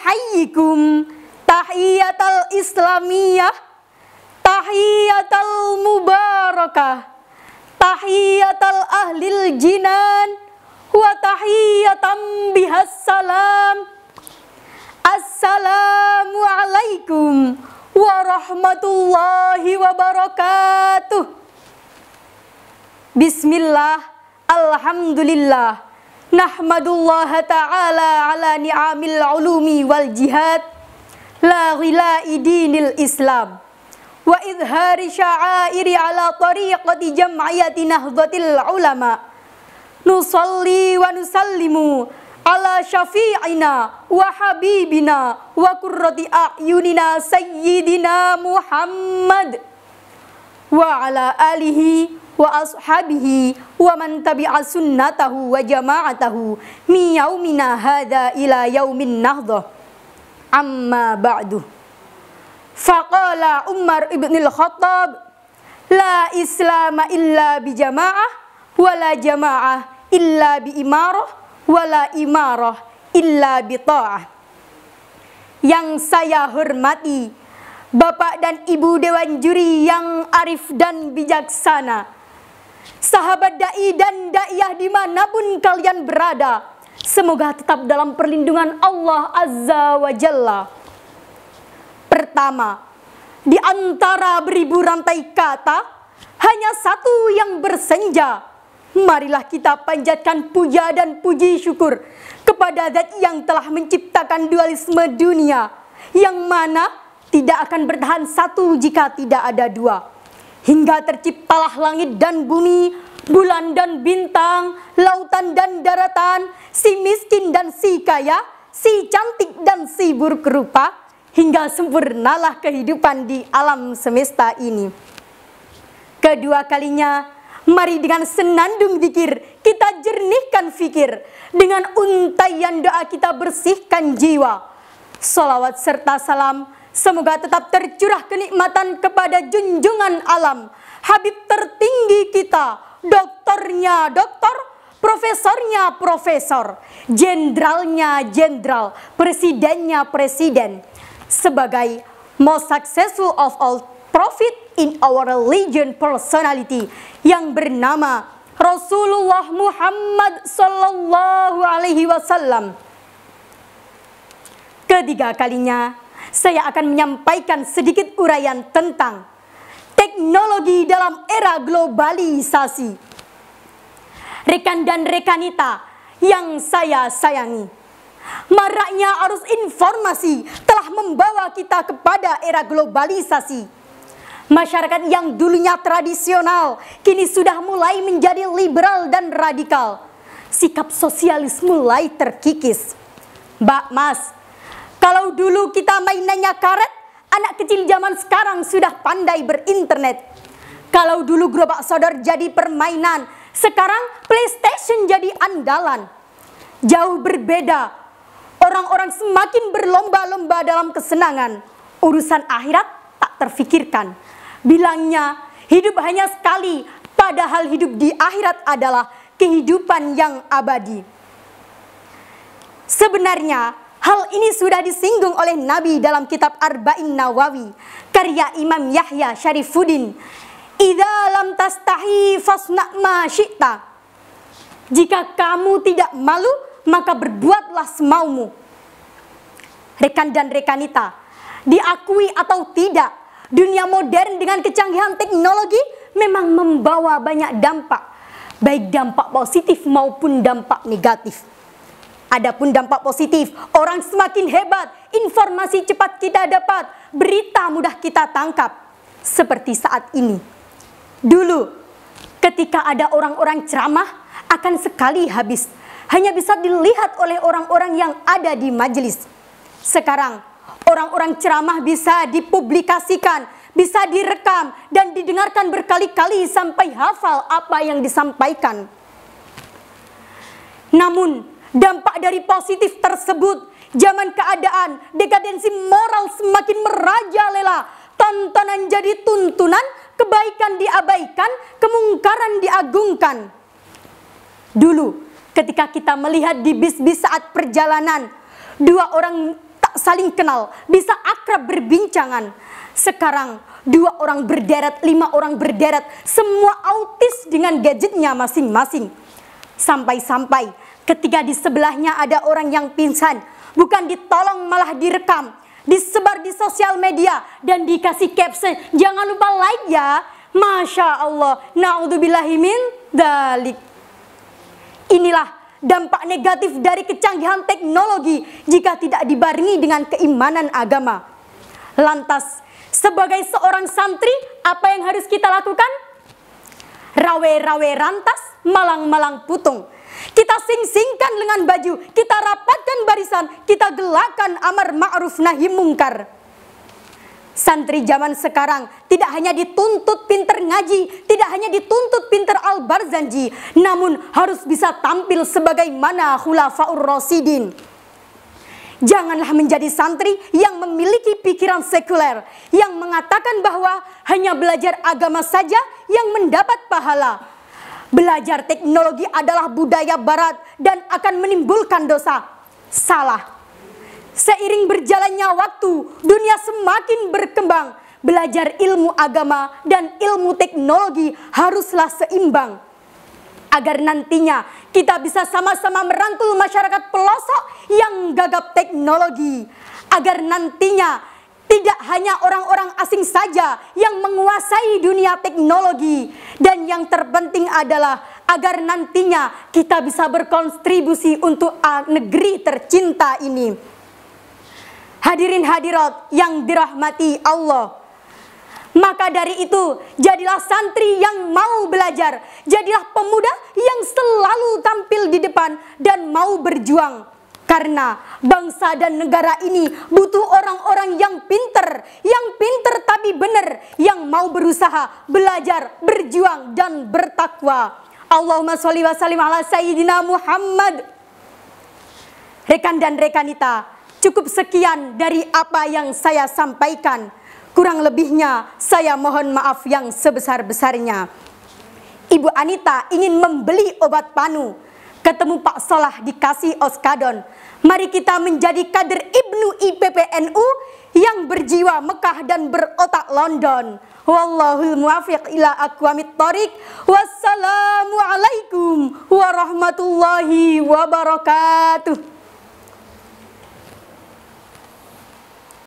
nuhayyikum tahiyatal islamiyah, tahiyatal mubarakah, tahiyatal ahlil jinan, wa tahiyatam bihas salam. Assalamu alaikum warahmatullahi wabarakatuh. Bismillah, alhamdulillah, nahmadullah ta'ala ala ni'amil ulumi wal jihad, la ghilai dinil islam, wa idhari sya'airi ala tariqati jam'iyati nahdlatil ulama. Nusalli wa nusallimu ala syafi'ina wa habibina wa qurrati a'yunina sayyidina Muhammad wa ala alihi wa ashabihi wa man tabi'a sunnatahu wa jama'atahu mi yaumina hadha ila yaumin nahdah. Amma ba'du. Faqala Umar ibn al-Khattab, la islama illa bi jama'ah wa la jama'ah illa bi imarah wa la imarah illa bi ta'ah. Yang saya hormati Bapak dan Ibu Dewan Juri yang arif dan bijaksana, sahabat da'i dan da'iyah dimanapun kalian berada, semoga tetap dalam perlindungan Allah Azza wa Jalla. Pertama, di antara beribu rantai kata, hanya satu yang bersenja. Marilah kita panjatkan puja dan puji syukur kepada Zat yang telah menciptakan dualisme dunia, yang mana tidak akan bertahan satu jika tidak ada dua. Hingga terciptalah langit dan bumi, bulan dan bintang, lautan dan daratan, si miskin dan si kaya, si cantik dan si buruk rupa, hingga sempurnalah kehidupan di alam semesta ini. Kedua kalinya, mari dengan senandung zikir kita jernihkan fikir, dengan untaian doa kita bersihkan jiwa. Salawat serta salam semoga tetap tercurah kenikmatan kepada junjungan alam, Habib tertinggi kita, doktornya doktor, profesornya profesor, jenderalnya jenderal, presidennya presiden, sebagai most successful of all prophet in our religion personality yang bernama Rasulullah Muhammad sallallahu alaihi wasallam. Ketiga kalinya saya akan menyampaikan sedikit uraian tentang teknologi dalam era globalisasi. Rekan dan rekanita yang saya sayangi, maraknya arus informasi telah membawa kita kepada era globalisasi. Masyarakat yang dulunya tradisional kini sudah mulai menjadi liberal dan radikal. Sikap sosialis mulai terkikis. Mbak, Mas, kalau dulu kita mainannya karet, anak kecil zaman sekarang sudah pandai berinternet. Kalau dulu gerobak sodor jadi permainan, sekarang PlayStation jadi andalan. Jauh berbeda, orang-orang semakin berlomba-lomba dalam kesenangan. Urusan akhirat tak terfikirkan. Bilangnya hidup hanya sekali, padahal hidup di akhirat adalah kehidupan yang abadi. Sebenarnya hal ini sudah disinggung oleh Nabi dalam kitab Arba'in Nawawi, karya Imam Yahya Syarifuddin. Idza lam tastahi fasna' ma syi'ta. Jika kamu tidak malu, maka berbuatlah semaumu. Rekan dan rekanita, diakui atau tidak, dunia modern dengan kecanggihan teknologi memang membawa banyak dampak, baik dampak positif maupun dampak negatif. Adapun dampak positif, orang semakin hebat, informasi cepat kita dapat, berita mudah kita tangkap. Seperti saat ini. Dulu, ketika ada orang-orang ceramah, akan sekali habis. Hanya bisa dilihat oleh orang-orang yang ada di majelis. Sekarang, orang-orang ceramah bisa dipublikasikan, bisa direkam, dan didengarkan berkali-kali sampai hafal apa yang disampaikan. Namun, dampak dari positif tersebut, zaman keadaan, dekadensi moral semakin merajalela, tontonan jadi tuntunan, kebaikan diabaikan, kemungkaran diagungkan. Dulu, ketika kita melihat di bis-bis saat perjalanan, dua orang tak tak saling kenal, bisa akrab berbincangan. Sekarang 2 orang berderet, 5 orang berderet, semua autis dengan gadgetnya masing-masing. Sampai-sampai ketika di sebelahnya ada orang yang pingsan, bukan ditolong malah direkam, disebar di sosial media dan dikasih caption, jangan lupa like ya. Masya Allah, na'udzubillahi min dzalik. Inilah dampak negatif dari kecanggihan teknologi jika tidak dibarengi dengan keimanan agama. Lantas, sebagai seorang santri, apa yang harus kita lakukan? Rawe-rawe rantas, malang-malang putung. Kita sing-singkan lengan baju, kita rapatkan barisan, kita gelakan amar ma'ruf nahi mungkar. Santri zaman sekarang tidak hanya dituntut pinter ngaji, tidak hanya dituntut pinter al-barzanji, namun harus bisa tampil sebagaimana khulafaur rasyidin. Janganlah menjadi santri yang memiliki pikiran sekuler, yang mengatakan bahwa hanya belajar agama saja yang mendapat pahala. Belajar teknologi adalah budaya barat dan akan menimbulkan dosa. Salah. Seiring berjalannya waktu, dunia semakin berkembang. Belajar ilmu agama dan ilmu teknologi haruslah seimbang. Agar nantinya kita bisa sama-sama merangkul masyarakat pelosok yang gagap teknologi. Agar nantinya tidak hanya orang-orang asing saja yang menguasai dunia teknologi. Dan yang terpenting adalah agar nantinya kita bisa berkontribusi untuk negeri tercinta ini. Hadirin hadirat yang dirahmati Allah. Maka dari itu, jadilah santri yang mau belajar. Jadilah pemuda yang selalu tampil di depan dan mau berjuang. Karena bangsa dan negara ini butuh orang-orang yang pinter tapi benar, yang mau berusaha, belajar, berjuang dan bertakwa. Allahumma sholli wa sallim ala sayyidina Muhammad. Rekan dan rekanita, cukup sekian dari apa yang saya sampaikan. Kurang lebihnya saya mohon maaf yang sebesar-besarnya. Ibu Anita ingin membeli obat panu. Ketemu Pak Solah dikasih oskadon. Mari kita menjadi kader Ibnu IPPNU yang berjiwa Mekah dan berotak London. Wallahul muwaffiq ila aqwamit thoriq. Wassalamualaikum warahmatullahi wabarakatuh.